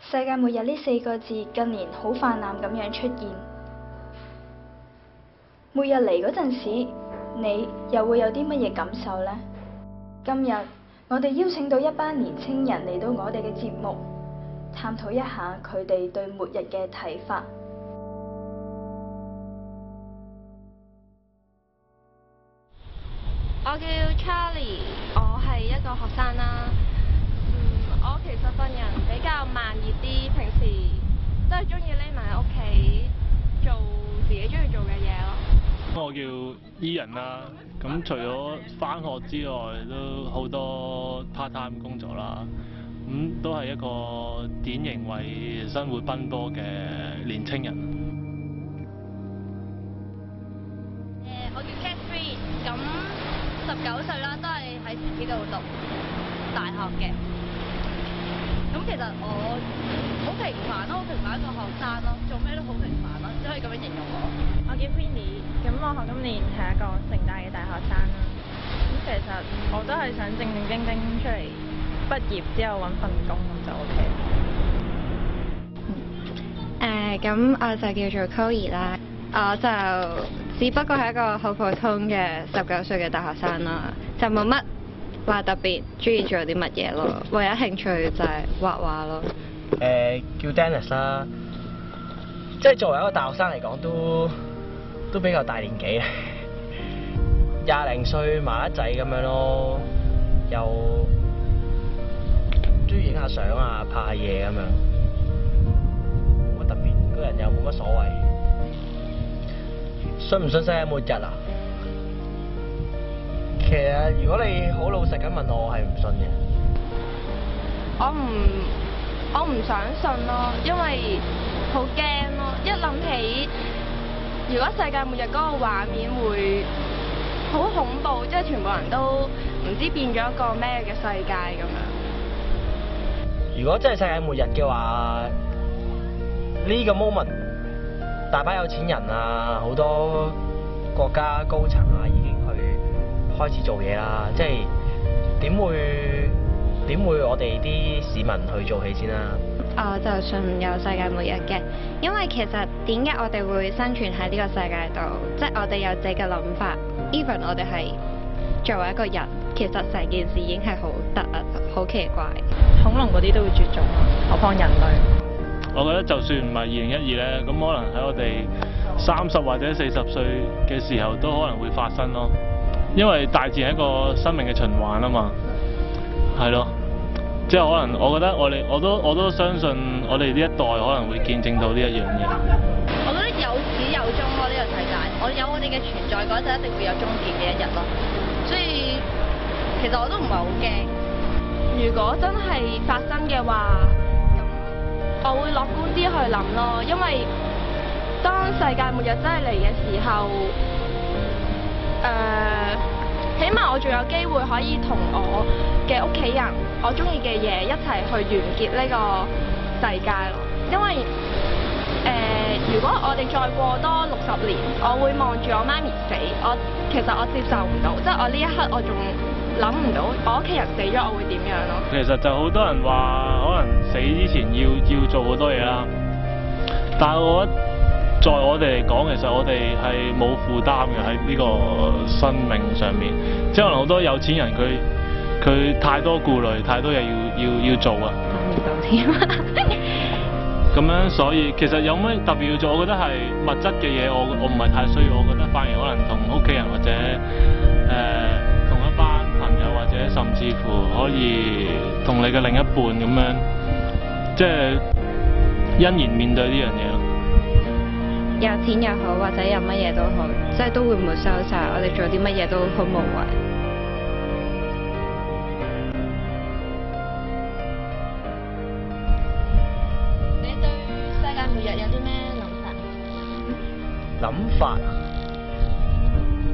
世界末日呢4個字近年好泛濫咁樣出現。末日嚟嗰陣時，你又會有啲乜嘢感受呢？今日我哋邀請到一班年青人嚟到我哋嘅節目，探討一下佢哋對末日嘅睇法。我叫 Charlie， 我係一個學生啦。我其實份人比較慢熱啲，平時都係中意匿埋喺屋企做自己中意做嘅嘢咯。我叫伊人啦，咁除咗返學之外，都好多 part time 工作啦。咁都係一個典型為生活奔波嘅年青人。我叫 Catherine， 咁19歲啦，都係喺呢度讀大學嘅。咁其實我好平凡咯，好平凡一個學生咯，做咩都好平凡咯，只可以咁樣形容我。我叫 Queenie， 咁我今年係一個城大嘅大學生啦。咁其實我都係想正正經經出嚟畢業之後揾份工咁就 OK。咁我就叫做 Chloe 啦，我就只不過係一個好普通嘅19歲嘅大學生啦，就冇乜話特別中意做啲乜嘢咯，唯一興趣就係畫畫咯。叫 Dennis 啦，即係作為一個大學生嚟講都比較大年紀，20零歲麻甩仔咁樣咯，又中意影下相啊，拍下嘢咁樣，冇乜特別，個人又冇乜所謂。信唔信世界末日啊？其實如果你好老實咁問我，我係唔信嘅。我唔想信咯，因為好驚咯。一諗起如果世界末日嗰個畫面會好恐怖，即係全部人都唔知變咗一個咩嘅世界咁樣。如果真係世界末日嘅話，呢個 moment 大把有錢人啊，好多國家高層啊已經去開始做嘢啦，即係點會我哋啲市民去做起先啦？我就信有世界末日嘅，因為其實點解我哋會生存喺呢個世界度，即係我哋有自己嘅諗法。even 我哋係作為一個人，其實成件事已經係好突兀、好奇怪。恐龍嗰啲都會絕種啊，何況人類。我覺得就算唔係2012咧，咁可能喺我哋30或者40歲嘅時候都可能會發生咯。因為大自然係一個生命嘅循環啊嘛，係咯，即係可能我覺得我都相信我哋呢一代可能會見證到呢一樣嘢。我覺得有始有終咯，呢個世界，我有我哋嘅存在嗰陣，一定會有終結嘅一日咯。所以其實我都唔係好驚。如果真係發生嘅話，咁我會樂觀啲去諗咯，因為當世界末日真係嚟嘅時候，起碼我仲有機會可以同我嘅屋企人、我中意嘅嘢一齊去完結呢個世界咯。因為如果我哋再過多60年，我會望住我媽咪死，其實我接受唔到，即係我呢一刻我仲諗唔到我屋企人死咗我會點樣咯。其實就好多人話可能死之前要做好多嘢啦，但係我覺得在我哋嚟講，其實我哋係冇負擔嘅喺呢個生命上面，即係可能好多有錢人佢太多顧慮，太多嘢要做啊。咁樣所以其實有咩特別要做？我覺得係物質嘅嘢，我唔係太需要。我覺得反而可能同屋企人或者同一班朋友或者甚至乎可以同你嘅另一半咁樣，即係欣然面對呢樣嘢咯。有錢又好，或者有乜嘢都好，即係都會沒收晒，我哋做啲乜嘢都好無謂。你對世界末日有啲咩諗法？諗法啊？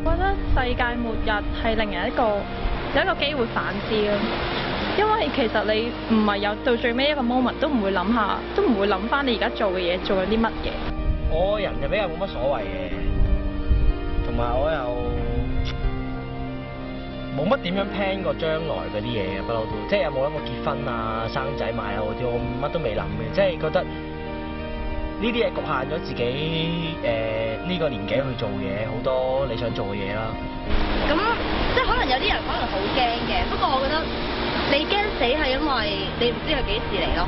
我覺得世界末日係令人有一個機會反思咯，因為其實你唔係有到最尾一個 moment 都唔會諗翻你而家做嘅嘢做緊啲乜嘢。我人就比較冇乜所謂嘅，同埋我又冇乜點樣 plan 過將來嗰啲嘢嘅，不嬲都，即係有冇諗過結婚啊、生仔買樓嗰啲，我乜都未諗嘅，即係覺得呢啲嘢局限咗自己呢個年紀去做嘢，好多你想做嘅嘢啦。咁即係可能有啲人可能好驚嘅，不過我覺得你驚死係因為你唔知佢幾時嚟咯。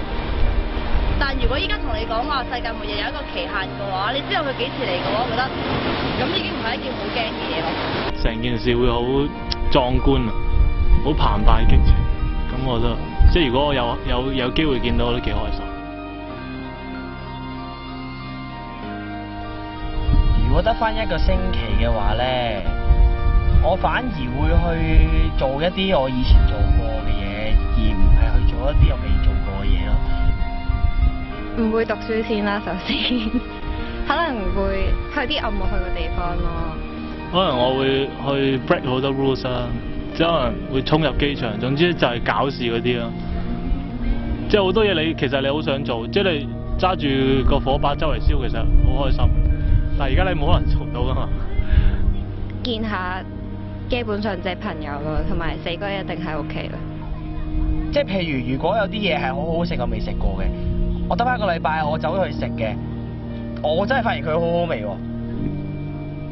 但如果依家同你講話世界末日有一個期限嘅話，你知道佢幾時嚟嘅話，我覺得咁已經唔係一件好驚嘅嘢咯。成件事會好壯觀啊，好澎湃激情。咁我覺得，即係如果我有機會見到，我都幾開心。如果得返1個星期嘅話咧，我反而會去做一啲我以前做過嘅嘢，而唔係去做一啲我未做過嘅嘢咯。唔會讀書先啦，首先，可能會去啲我冇去過地方咯。可能我會去 break 好多 rules 啦，即係可能會衝入機場，總之就係搞事嗰啲咯。即係好多嘢其實你好想做，即係你揸住個火把周圍燒，其實好開心。但係而家你冇可能做到㗎嘛。見下基本上即係朋友咯，同埋死哥一定喺屋企咯。即係譬如果有啲嘢係好好食我未食過嘅，我得返1個禮拜我走咗去食嘅，我真係發現佢好好味喎。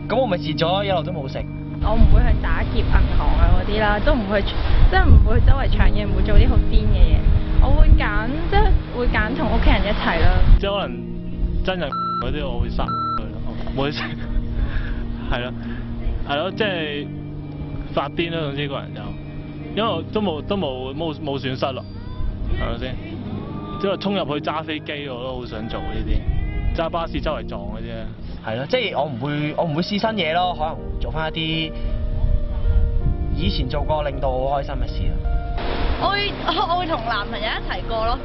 咁我咪蝕咗一路都冇食。我唔會去打劫銀行啊嗰啲啦，都唔會即係唔會周圍搶嘢，唔會做啲好癲嘅嘢。我會揀即係會揀同屋企人一齊啦。即係可能真人嗰啲我會殺佢咯，冇食。係咯，係咯，即係發癲啦，總之個人就，因為都冇損失咯，係咪先？即係衝入去揸飛機我都好想做呢啲，揸巴士周圍撞嘅啫。係咯，即係我唔會試新嘢咯，可能做翻一啲以前做過令到好開心嘅事咯。我會同男朋友一齊過咯。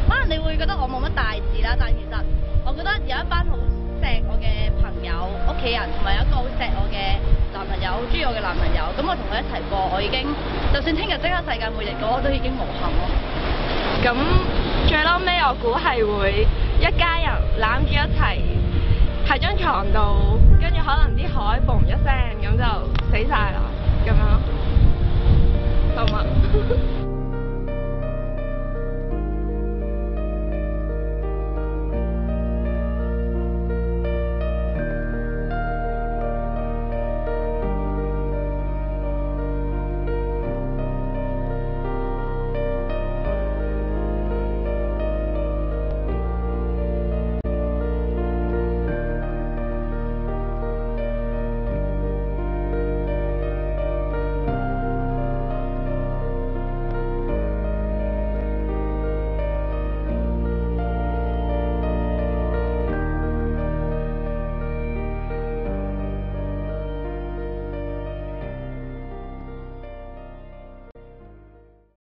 可能你會覺得我冇乜大志啦，但其實我覺得有一班好錫我嘅朋友、屋企人，同埋有一個好錫我嘅男朋友，好中意我嘅男朋友。咁我同佢一齊過，我已經就算聽日即刻世界末日嘅話，我都已經無憾咯。咁最嬲尾我估係會一家人攬住一齊喺張床度，跟住可能啲海嘣一聲咁就死晒啦咁樣。